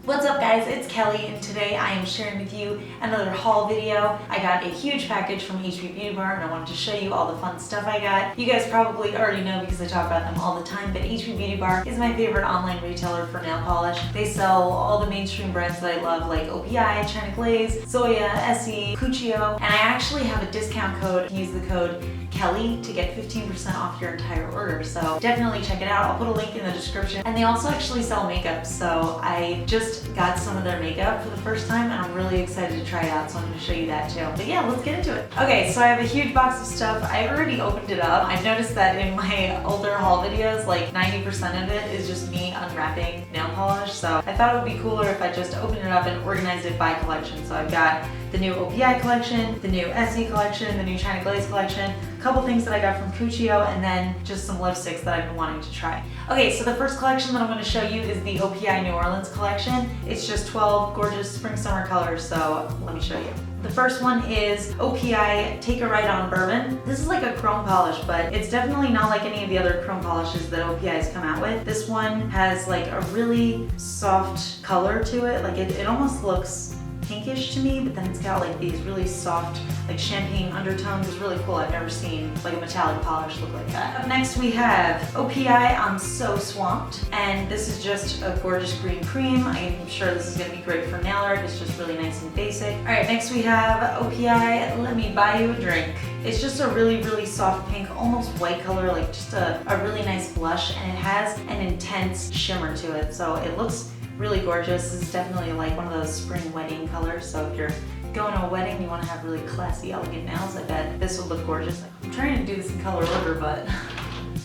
What's up guys, it's Kelly and today I am sharing with you another haul video. I got a huge package from HB Beauty Bar and I wanted to show you all the fun stuff I got. You guys probably already know because I talk about them all the time, but HB Beauty Bar is my favorite online retailer for nail polish. They sell all the mainstream brands that I love like OPI, China Glaze, Zoya, Essie, Cuccio, and I actually have a discount code. Use the code Kelly to get 15% off your entire order, so definitely check it out. I'll put a link in the description. And they also actually sell makeup, so I just got some of their makeup for the first time and I'm really excited to try it out, so I'm going to show you that too. But yeah, let's get into it. Okay, so I have a huge box of stuff. I already opened it up. I've noticed that in my older haul videos, like 90% of it is just me unwrapping nail polish, so I thought it would be cooler if I just opened it up and organized it by collection. So I've got the new OPI collection, the new Essie collection, the new China Glaze collection, a couple things that I got from Cuccio, and then just some lipsticks that I've been wanting to try. Okay, so the first collection that I'm going to show you is the OPI New Orleans collection. It's just 12 gorgeous spring summer colors, so let me show you. The first one is OPI Take a Ride on Bourbon. This is like a chrome polish, but it's definitely not like any of the other chrome polishes that OPI has come out with. This one has like a really soft color to it. Like it almost looks pinkish to me, but then it's got like these really soft, like champagne undertones. It's really cool. I've never seen like a metallic polish look like that. Up next we have OPI I'm So Swamped, and this is just a gorgeous green cream. I'm sure this is going to be great for nail art. It's just really nice and basic. Alright, next we have OPI Let Me Buy You a Drink. It's just a really soft pink, almost white color, like just a really nice blush, and it has an intense shimmer to it, so it looks really gorgeous. This is definitely like one of those spring wedding colors, so if you're going to a wedding and you want to have really classy, elegant nails, I bet this will look gorgeous. I'm trying to do this in color order, but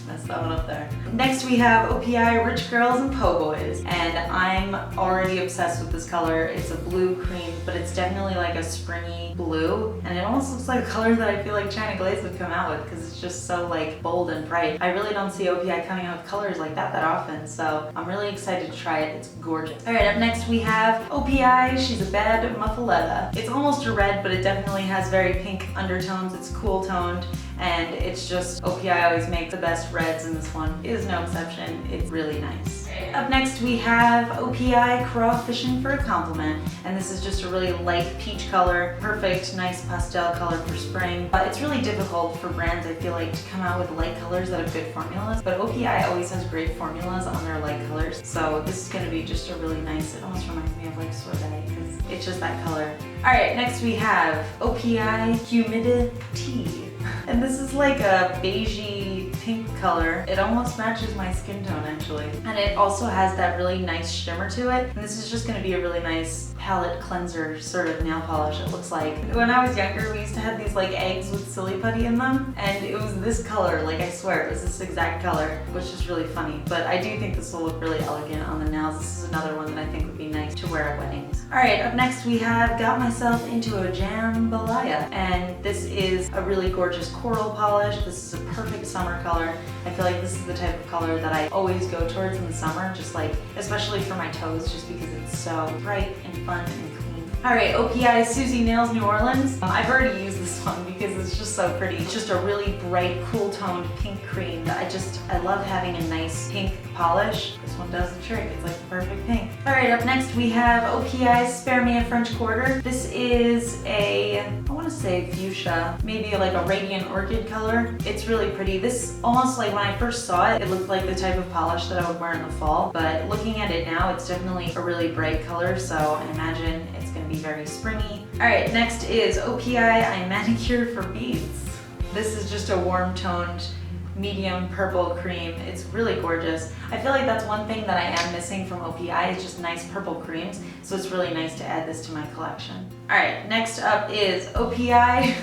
messed that one up there. Next we have OPI Rich Girls and Po' Boys, and I'm already obsessed with this color. It's a blue cream, but it's definitely like a springy blue, and it almost looks like a color that I feel like China Glaze would come out with because it's just so like bold and bright. I really don't see OPI coming out with colors like that often, so I'm really excited to try it. It's gorgeous. Alright, up next we have OPI She's a Bad Muffaletta. It's almost a red, but it definitely has very pink undertones. It's cool toned, and it's just OPI always makes the best reds, and this one is no exception. It's really nice. Up next we have OPI Crawfishing for a Compliment, and this is just a really light peach color, perfect, nice pastel color for spring. But it's really difficult for brands, I feel like, to come out with light colors that have good formulas, but OPI always has great formulas on their light colors, so this is going to be just a really nice, it almost reminds me of like sorbet because it's just that color. Alright, next we have OPI Humidity. And this is like a beigey pink color. It almost matches my skin tone actually. And it also has that really nice shimmer to it. And this is just gonna be a really nice palette cleanser sort of nail polish, it looks like. When I was younger, we used to have these like eggs with silly putty in them, and it was this color, like I swear it was this exact color, which is really funny. But I do think this will look really elegant on the nails. This is another one that I think would be nice to wear at weddings. Alright, up next we have Got Myself Into a Jambalaya, and this is a really gorgeous coral polish. This is a perfect summer color. I feel like this is the type of color that I always go towards in the summer, just like, especially for my toes, just because it's so bright and fun and clean. Alright, OPI Susie Nails New Orleans. I've already used this one because it's just so pretty. It's just a really bright, cool toned pink cream. I love having a nice pink polish. This one does the trick. It's like the perfect pink. Alright, up next we have OPI Spare Me a French Quarter. This is a, I want to say fuchsia, maybe like a radiant orchid color. It's really pretty. This almost, like when I first saw it, it looked like the type of polish that I would wear in the fall, but looking at it now, it's definitely a really bright color, so I imagine it's going to be very springy. Alright, next is OPI I Manicured for Beads. This is just a warm toned medium purple cream. It's really gorgeous. I feel like that's one thing that I am missing from OPI is just nice purple creams, so it's really nice to add this to my collection. Alright, next up is OPI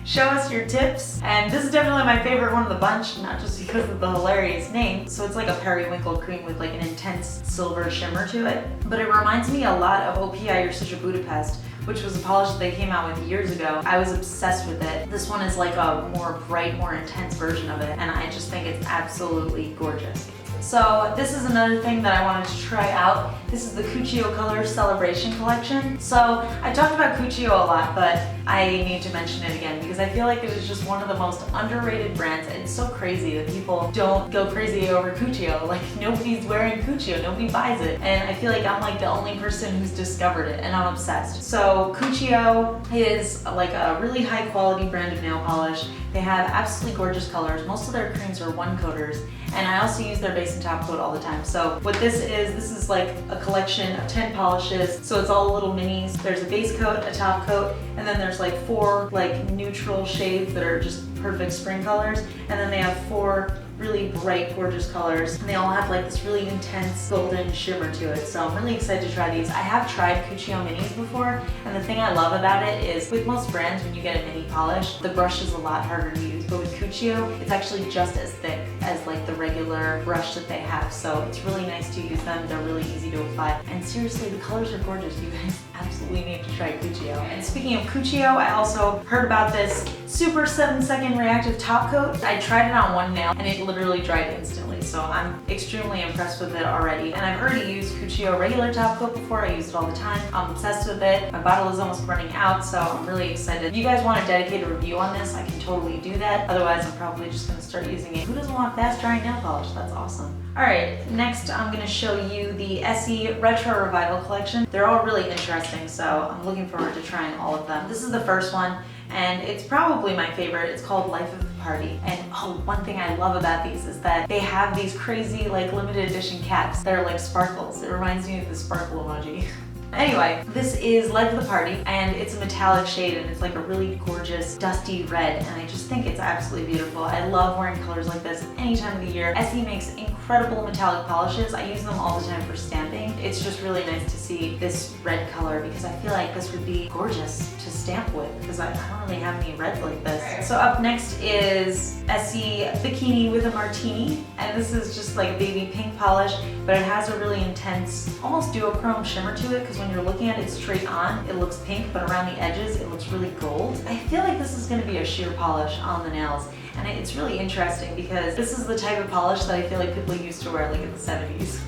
Show Us Your Tips, and this is definitely my favorite one of the bunch, not just because of the hilarious name. So it's like a periwinkle cream with like an intense silver shimmer to it, but it reminds me a lot of OPI You're Such a Budapest, which was a polish that they came out with years ago. I was obsessed with it. This one is like a more bright, more intense version of it, and I just think it's absolutely gorgeous. So this is another thing that I wanted to try out. This is the Cuccio Color Celebration Collection. So I talked about Cuccio a lot, but I need to mention it again because I feel like it is just one of the most underrated brands, and it's so crazy that people don't go crazy over Cuccio. Like, nobody's wearing Cuccio, nobody buys it, and I feel like I'm like the only person who's discovered it, and I'm obsessed. So Cuccio is like a really high quality brand of nail polish. They have absolutely gorgeous colors. Most of their creams are one coaters, and I also use their base and top coat all the time. So what this is like a collection of 10 polishes. So it's all little minis. There's a base coat, a top coat, and then there's like 4 like neutral shades that are just perfect spring colors. And then they have 4 really bright, gorgeous colors. And they all have like this really intense golden shimmer to it. So I'm really excited to try these. I have tried Cuccio minis before, and the thing I love about it is with most brands, when you get a mini polish, the brush is a lot harder to use. But with Cuccio, it's actually just as thick as like the regular brush that they have. So it's really nice to use them. They're really easy to apply. And seriously, the colors are gorgeous. You guys absolutely need to try Cuccio. And speaking of Cuccio, I also heard about this super 7-second reactive top coat. I tried it on one nail and it literally dried instantly. So I'm extremely impressed with it already. And I've already used Cuccio regular top coat before. I use it all the time. I'm obsessed with it. My bottle is almost running out, so I'm really excited. If you guys want a dedicated review on this, I can totally do that. Otherwise, I'm probably just gonna start using it. Who doesn't want fast drying nail polish? That's awesome. All right, next I'm gonna show you the Essie Retro Revival collection. They're all really interesting, so I'm looking forward to trying all of them. This is the first one, and it's probably my favorite. It's called Life of the Party. And oh, one thing I love about these is that they have these crazy like limited edition caps that are like sparkles. It reminds me of the sparkle emoji. Anyway, this is Life of the Party, and it's a metallic shade, and it's like a really gorgeous dusty red, and I just think it's absolutely beautiful. I love wearing colors like this any time of the year. Essie makes incredible metallic polishes. I use them all the time for stamping. It's just really nice to see this red color because I feel like this would be gorgeous to stamp with because I don't really have any reds like this. So up next is Essie Bikini with a Martini, and this is just like a baby pink polish, but it has a really intense, almost duochrome shimmer to it because when you're looking at it straight on, it looks pink, but around the edges, it looks really gold. I feel like this is gonna be a sheer polish on the nails, and it's really interesting because this is the type of polish that I feel like people used to wear like in the 70s.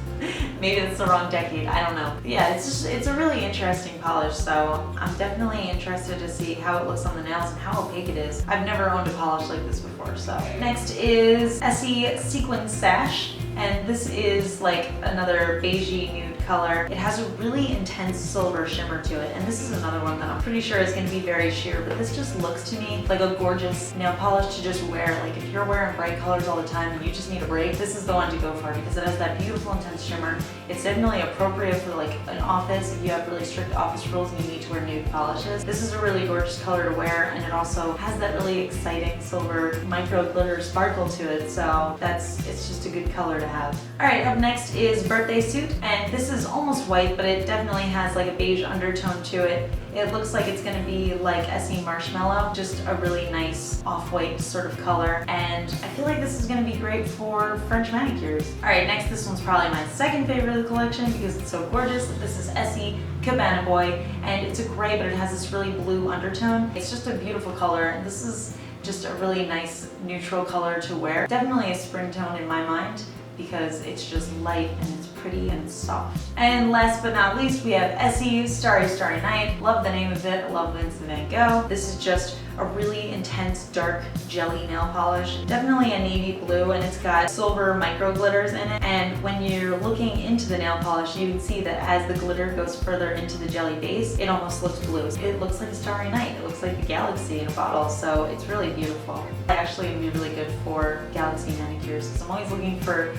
Maybe it's the wrong decade, I don't know. But yeah, it's a really interesting polish, so I'm definitely interested to see how it looks on the nails and how opaque it is. I've never owned a polish like this before, so. Next is Essie Sequin Sash, and this is like another beigey nude color. It has a really intense silver shimmer to it, and this is another one that I'm pretty sure is going to be very sheer, but this just looks to me like a gorgeous nail polish to just wear. Like if you're wearing bright colors all the time and you just need a break, this is the one to go for because it has that beautiful intense shimmer. It's definitely appropriate for like an office if you have really strict office rules and you need to wear nude polishes. This is a really gorgeous color to wear, and it also has that really exciting silver micro glitter sparkle to it, so it's just a good color to have. All right, up next is Birthday Suit, and this is almost white, but it definitely has like a beige undertone to it. It looks like it's gonna be like Essie Marshmallow, just a really nice off-white sort of color, and I feel like this is gonna be great for French manicures. All right, next, this one's probably my second favorite of the collection because it's so gorgeous. This is Essie Cabana Boy, and it's a gray, but it has this really blue undertone. It's just a beautiful color, and this is just a really nice neutral color to wear. Definitely a spring tone in my mind because it's just light and it's pretty and soft. And last but not least, we have Essie Starry Starry Night. Love the name of it, love Vincent Van Gogh. This is just a really intense dark jelly nail polish. Definitely a navy blue, and it's got silver micro glitters in it. And when you're looking into the nail polish, you can see that as the glitter goes further into the jelly base, it almost looks blue. It looks like a starry night. It looks like the galaxy in a bottle, so it's really beautiful. Actually, it would be really good for galaxy manicures because I'm always looking for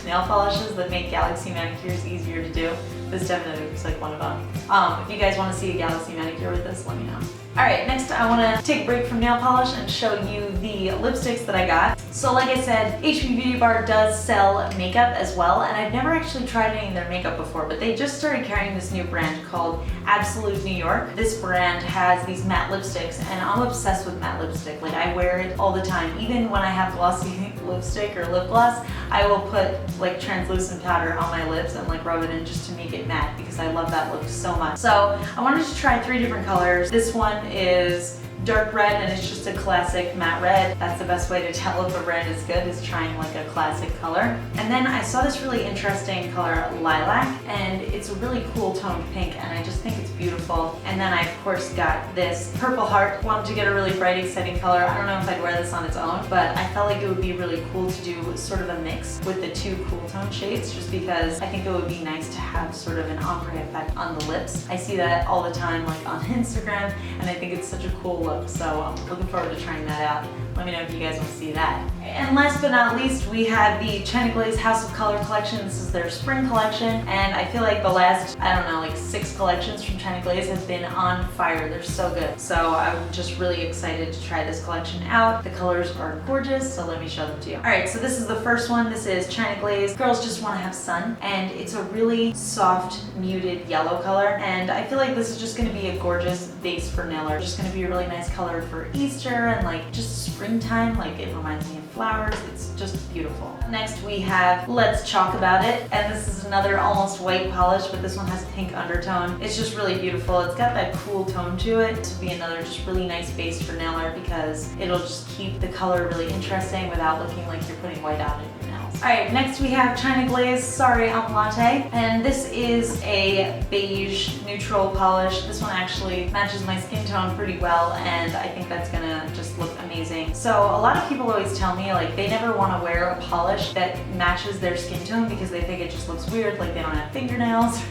nail polishes that make galaxy manicures easier to do. This definitely looks like one of them. If you guys want to see a galaxy manicure with this, let me know. Alright, next I want to take a break from nail polish and show you the lipsticks that I got. So like I said, HP Beauty Bar does sell makeup as well, and I've never actually tried any of their makeup before, but they just started carrying this new brand called Absolute New York. This brand has these matte lipsticks, and I'm obsessed with matte lipstick. Like, I wear it all the time. Even when I have glossy lipstick or lip gloss, I will put like translucent powder on my lips and like rub it in just to make it matte because I love that look so much. So I wanted to try 3 different colors. This one is dark red and it's just a classic matte red. That's the best way to tell if a red is good, is trying like a classic color. And then I saw this really interesting color, lilac, and it's a really cool toned pink, and I just think it's beautiful. And then I of course got this purple heart. Wanted to get a really bright, exciting color. I don't know if I'd wear this on its own, but I felt like it would be really cool to do sort of a mix with the two cool tone shades, just because I think it would be nice to have sort of an ombre effect on the lips. I see that all the time like on Instagram, and I think it's such a cool look, so I'm looking forward to trying that out. Let me know if you guys want to see that. And last but not least, we have the China Glaze House of Color collection. This is their spring collection, and I feel like the last, I don't know, like 6 collections from China Glaze have been on fire. They're so good. So I'm just really excited to try this collection out. The colors are gorgeous, so let me show them to you. All right, so this is the first one. This is China Glaze Girls Just Want to Have Sun, and it's a really soft, muted yellow color, and I feel like this is just going to be a gorgeous base for nail art. Just going to be a really nice color for Easter and like just springtime. Like, it reminds me of flowers. It's just beautiful. Next we have Let's Chalk About It, and this is another almost white polish, but this one has a pink undertone. It's just really beautiful. It's got that cool tone to it. This would be another just really nice base for nail art because it'll just keep the color really interesting without looking like you're putting white on your nails. Alright, next we have China Glaze Sorry I'm Latte, and this is a beige neutral polish. This one actually matches my skin tone pretty well, and I think that's gonna just look amazing. So a lot of people always tell me like they never want to wear a polish that matches their skin tone because they think it just looks weird, like they don't have fingernails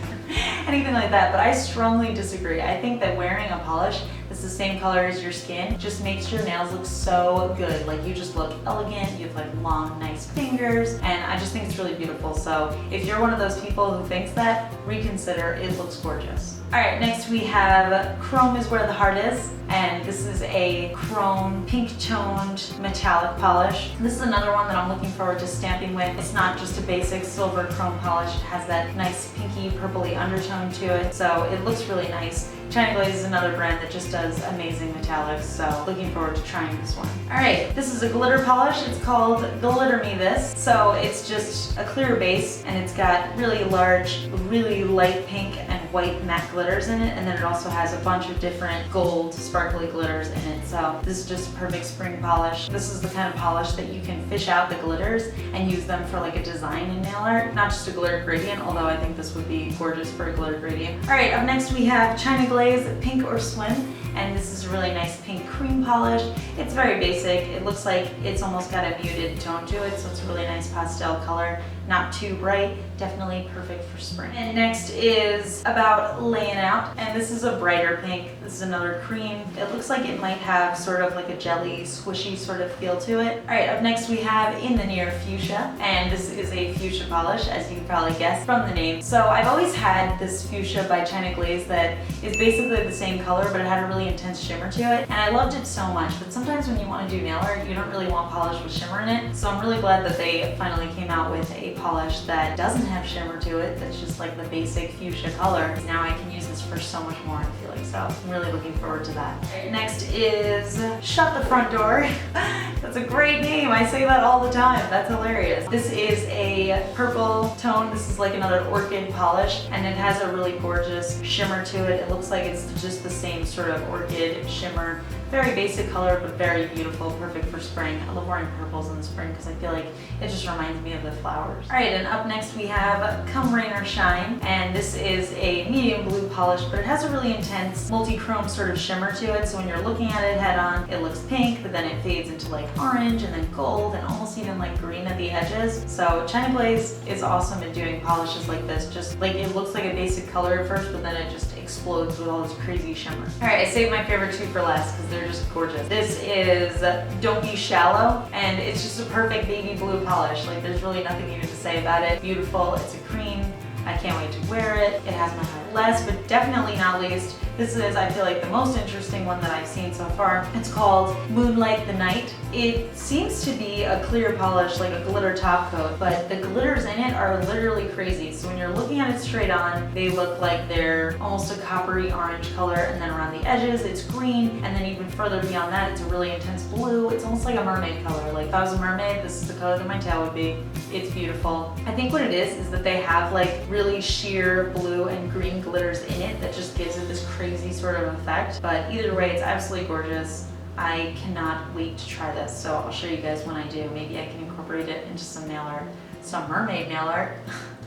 anything like that, but I strongly disagree. I think that wearing a polish that's the same color as your skin just makes your nails look so good. Like, you just look elegant, you have like long, nice fingers, and I just think it's really beautiful. So if you're one of those people who thinks that, reconsider. It looks gorgeous. Alright, next we have Chrome Is Where the Heart Is, and this is a chrome pink toned metallic polish. This is another one that I'm looking forward to stamping with. It's not just a basic silver chrome polish. It has that nice pinky purpley undertone to it, so it looks really nice. China Glaze is another brand that just does amazing metallics, so looking forward to trying this one. Alright, this is a glitter polish. It's called Glitter Me This. So it's just a clear base, and it's got really large, really light pink and white matte glitters in it, and then it also has a bunch of different gold sparkly glitters in it. So this is just a perfect spring polish. This is the kind of polish that you can fish out the glitters and use them for like a design in nail art, not just a glitter gradient, although I think this would be gorgeous for a glitter gradient. Alright, up next we have China Glaze Pink or Swim, and this is a really nice pink cream polish. It's very basic. It looks like it's almost got a muted tone to it, so it's a really nice pastel color, not too bright, definitely perfect for spring. And next is About Laying Out, and this is a brighter pink. This is another cream. It looks like it might have sort of like a jelly, squishy sort of feel to it. Alright, up next we have In the Near Fuchsia, and this is a fuchsia polish, as you can probably guess from the name. So I've always had this fuchsia by China Glaze that is basically the same color, but it had a really intense shimmer to it, and I loved it so much. But sometimes when you want to do nail art, you don't really want polish with shimmer in it, so I'm really glad that they finally came out with a polish that doesn't have shimmer to it, that's just like the basic fuchsia color. Now I can use this for so much more, I feel like, so I'm really looking forward to that. Next is Shut the Front Door. That's a great name, I say that all the time, that's hilarious. This is a purple tone. This is like another orchid polish, and it has a really gorgeous shimmer to it. It looks like it's just the same sort of orchid shimmer. Very basic color, but very beautiful, perfect for spring. I love wearing purples in the spring because I feel like it just reminds me of the flowers. Alright, and up next we have Come Rain or Shine, and this is a medium blue polish, but it has a really intense multi-chrome sort of shimmer to it, so when you're looking at it head on, it looks pink, but then it fades into like orange and then gold and almost even like green at the edges. So China Glaze is awesome at doing polishes like this. Just like, it looks like a basic color at first, but then it just explodes with all this crazy shimmer. Alright, I saved my favorite two for last because they're just gorgeous. This is Don't Be Shallow, and it's just a perfect baby blue polish. Like, there's really nothing even to say about it. Beautiful, it's a cream. I can't wait to wear it. It has my heart. Last but definitely not least, this is, I feel like, the most interesting one that I've seen so far. It's called Moonlight the Night. It seems to be a clear polish, like a glitter top coat, but the glitters in it are literally crazy. So when you're looking at it straight on, they look like they're almost a coppery orange color, and then around the edges it's green, and then even further beyond that it's a really intense blue. It's almost like a mermaid color. Like, if I was a mermaid, this is the color that my tail would be. It's beautiful. I think what it is that they have like really sheer blue and green glitters in it that just gives it this crazy sort of effect. But either way, it's absolutely gorgeous. I cannot wait to try this, so I'll show you guys when I do. Maybe I can incorporate it into some nail art, some mermaid nail art.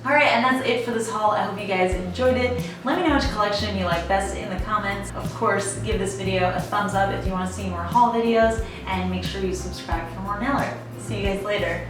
Alright, and that's it for this haul. I hope you guys enjoyed it. Let me know which collection you like best in the comments. Of course, give this video a thumbs up if you want to see more haul videos, and make sure you subscribe for more nail art. See you guys later.